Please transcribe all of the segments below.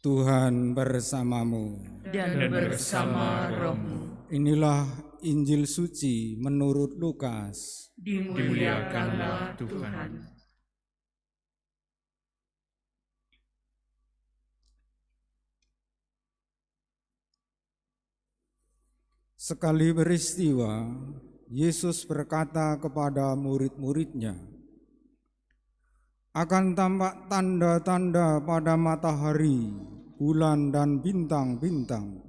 Tuhan bersamamu. Dan bersama rohmu. Inilah Injil suci menurut Lukas. Dimuliakanlah Tuhan. Sekali peristiwa, Yesus berkata kepada murid-muridnya, "Akan tampak tanda-tanda pada matahari, bulan dan bintang-bintang.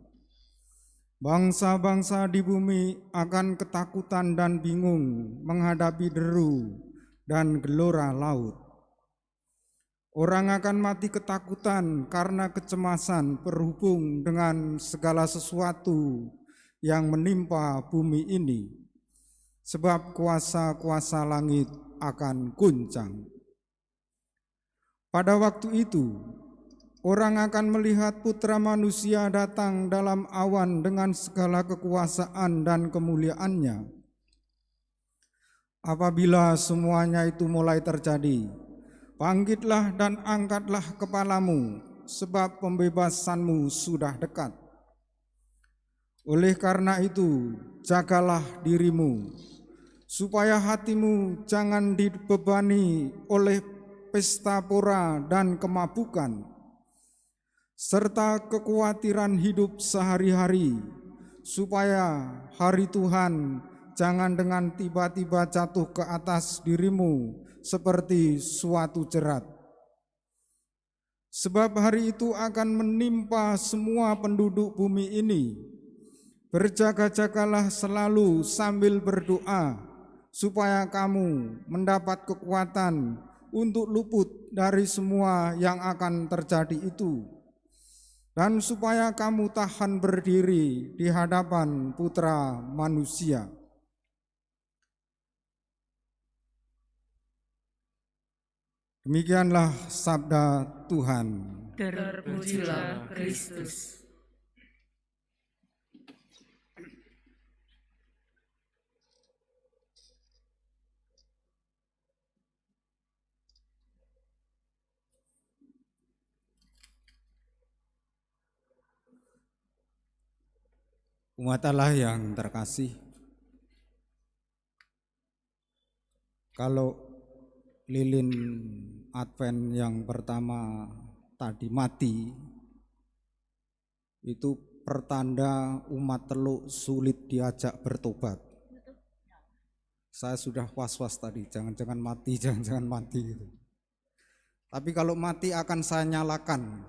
Bangsa-bangsa di bumi akan ketakutan dan bingung menghadapi deru dan gelora laut. Orang akan mati ketakutan karena kecemasan berhubung dengan segala sesuatu yang menimpa bumi ini, sebab kuasa-kuasa langit akan guncang. Pada waktu itu, orang akan melihat Putra Manusia datang dalam awan dengan segala kekuasaan dan kemuliaannya. Apabila semuanya itu mulai terjadi, bangkitlah dan angkatlah kepalamu, sebab pembebasanmu sudah dekat. Oleh karena itu, jagalah dirimu, supaya hatimu jangan dibebani oleh pesta pora dan kemabukan, serta kekhawatiran hidup sehari-hari, supaya hari Tuhan jangan dengan tiba-tiba jatuh ke atas dirimu seperti suatu jerat. Sebab hari itu akan menimpa semua penduduk bumi ini. Berjaga-jagalah selalu sambil berdoa, supaya kamu mendapat kekuatan untuk luput dari semua yang akan terjadi itu, dan supaya kamu tahan berdiri di hadapan Putra Manusia." Demikianlah sabda Tuhan. Terpujilah Kristus. Umat Allah yang terkasih, kalau lilin Advent yang pertama tadi mati, itu pertanda umat Teluk sulit diajak bertobat. Saya sudah was-was tadi, jangan-jangan mati, jangan-jangan mati gitu. Tapi kalau mati akan saya nyalakan.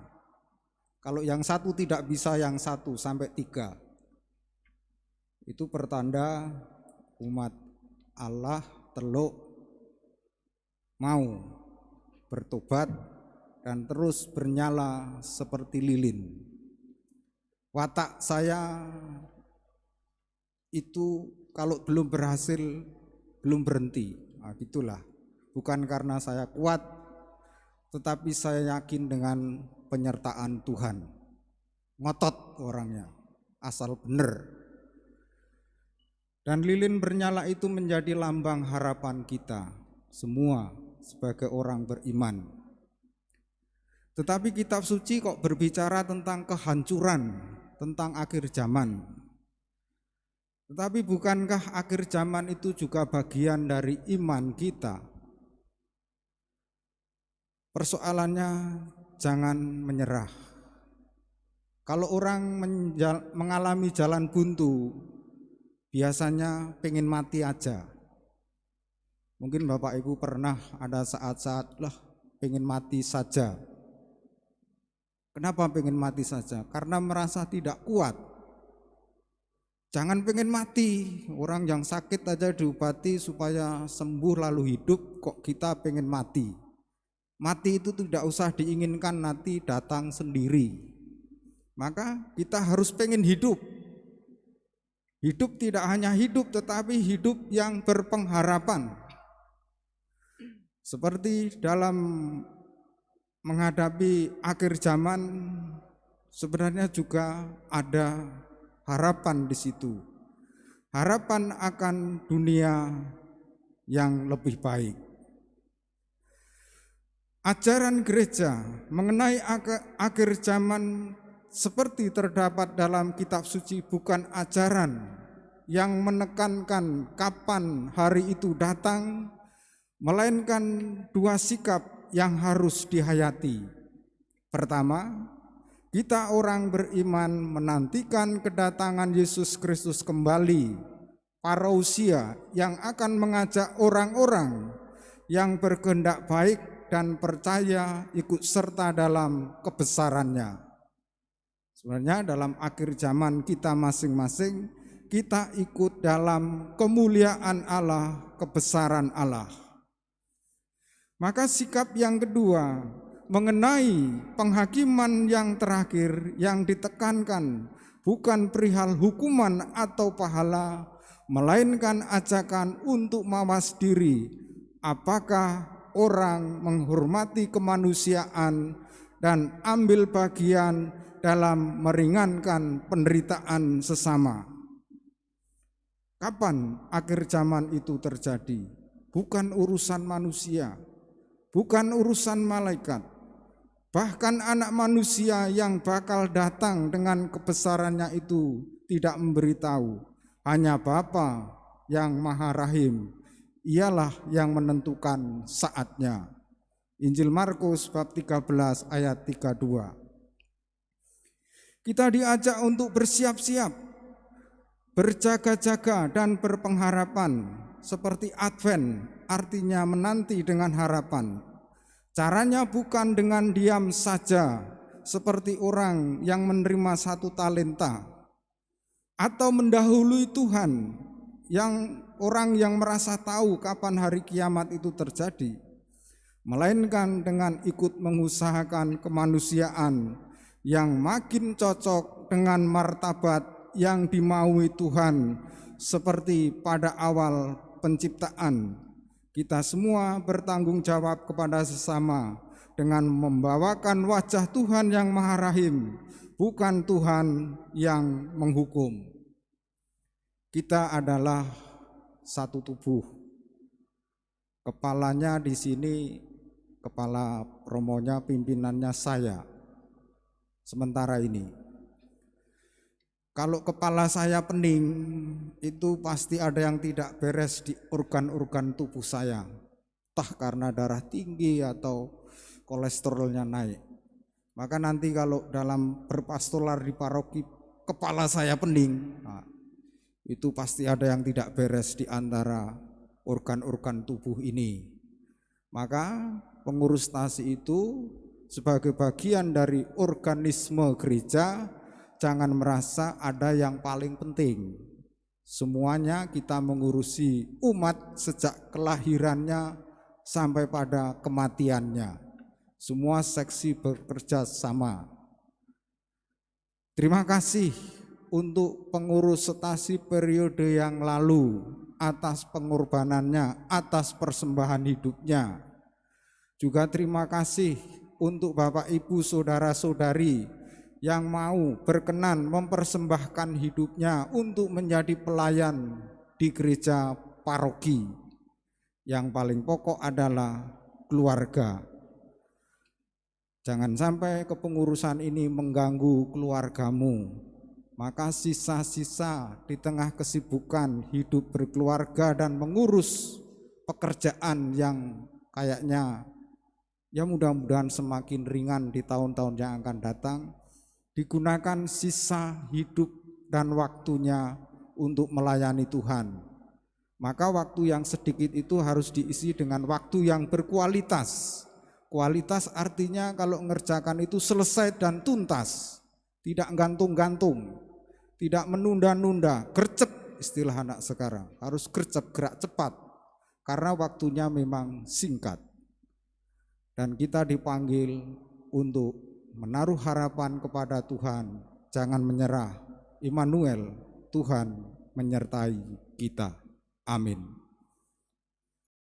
Kalau yang satu tidak bisa, yang satu sampai 3. Itu pertanda umat Allah Teluk mau bertobat dan terus bernyala seperti lilin. Watak saya itu kalau belum berhasil, belum berhenti. Nah, gitulah. Bukan karena saya kuat, tetapi saya yakin dengan penyertaan Tuhan. Ngotot orangnya, asal benar. Dan lilin bernyala itu menjadi lambang harapan kita semua sebagai orang beriman. Tetapi kitab suci kok berbicara tentang kehancuran, tentang akhir zaman. Tetapi bukankah akhir zaman itu juga bagian dari iman kita? Persoalannya jangan menyerah. Kalau orang mengalami jalan buntu, biasanya pengen mati aja. Mungkin Bapak Ibu pernah ada saat-saat pengen mati saja. Kenapa pengen mati saja? Karena merasa tidak kuat. Jangan pengen mati. Orang yang sakit aja diobati supaya sembuh lalu hidup, kok kita pengen mati. Mati itu tidak usah diinginkan, nanti datang sendiri. Maka kita harus pengen hidup. Hidup tidak hanya hidup, tetapi hidup yang berpengharapan. Seperti dalam menghadapi akhir zaman, sebenarnya juga ada harapan di situ. Harapan akan dunia yang lebih baik. Ajaran gereja mengenai akhir zaman seperti terdapat dalam kitab suci bukan ajaran yang menekankan kapan hari itu datang, melainkan dua sikap yang harus dihayati. Pertama, kita orang beriman menantikan kedatangan Yesus Kristus kembali, parousia yang akan mengajak orang-orang yang berkehendak baik dan percaya ikut serta dalam kebesarannya. Sebenarnya dalam akhir zaman kita masing-masing, kita ikut dalam kemuliaan Allah, kebesaran Allah. Maka sikap yang kedua mengenai penghakiman yang terakhir yang ditekankan bukan perihal hukuman atau pahala, melainkan ajakan untuk mawas diri. Apakah orang menghormati kemanusiaan dan ambil bagian dalam meringankan penderitaan sesama. Kapan akhir zaman itu terjadi? Bukan urusan manusia, bukan urusan malaikat. Bahkan anak manusia yang bakal datang dengan kebesarannya itu tidak memberitahu. Hanya Bapa yang Maha Rahim, Ialah yang menentukan saatnya. Injil Markus bab 13 ayat 32. Kita diajak untuk bersiap-siap, berjaga-jaga dan berpengharapan seperti Advent, artinya menanti dengan harapan. Caranya bukan dengan diam saja seperti orang yang menerima 1 talenta atau mendahului Tuhan, yang orang yang merasa tahu kapan hari kiamat itu terjadi, melainkan dengan ikut mengusahakan kemanusiaan yang makin cocok dengan martabat yang dimaui Tuhan seperti pada awal penciptaan. Kita semua bertanggung jawab kepada sesama dengan membawakan wajah Tuhan yang Maha Rahim, bukan Tuhan yang menghukum. Kita adalah satu tubuh. Kepalanya di sini, kepala romonya, pimpinannya saya. Sementara ini, kalau kepala saya pening, itu pasti ada yang tidak beres di organ-organ tubuh saya. Entah karena darah tinggi atau kolesterolnya naik. Maka nanti kalau dalam berpastoral di paroki kepala saya pening, itu pasti ada yang tidak beres di antara organ-organ tubuh ini. Maka pengurus stasi itu sebagai bagian dari organisme gereja, jangan merasa ada yang paling penting. Semuanya kita mengurusi umat sejak kelahirannya sampai pada kematiannya. Semua seksi bekerja sama. Terima kasih untuk pengurus stasi periode yang lalu atas pengorbanannya, atas persembahan hidupnya. Juga terima kasih untuk Bapak Ibu saudara-saudari yang mau berkenan mempersembahkan hidupnya untuk menjadi pelayan di gereja paroki. Yang paling pokok adalah keluarga. Jangan sampai kepengurusan ini mengganggu keluargamu. Maka sisa-sisa di tengah kesibukan hidup berkeluarga dan mengurus pekerjaan yang kayaknya ya mudah-mudahan semakin ringan di tahun-tahun yang akan datang, digunakan sisa hidup dan waktunya untuk melayani Tuhan. Maka waktu yang sedikit itu harus diisi dengan waktu yang berkualitas. Kualitas artinya kalau mengerjakan itu selesai dan tuntas, tidak gantung-gantung, tidak menunda-nunda, gercep istilah anak sekarang, harus gercep, gerak cepat, karena waktunya memang singkat. Dan kita dipanggil untuk menaruh harapan kepada Tuhan, jangan menyerah. Immanuel, Tuhan menyertai kita. Amin.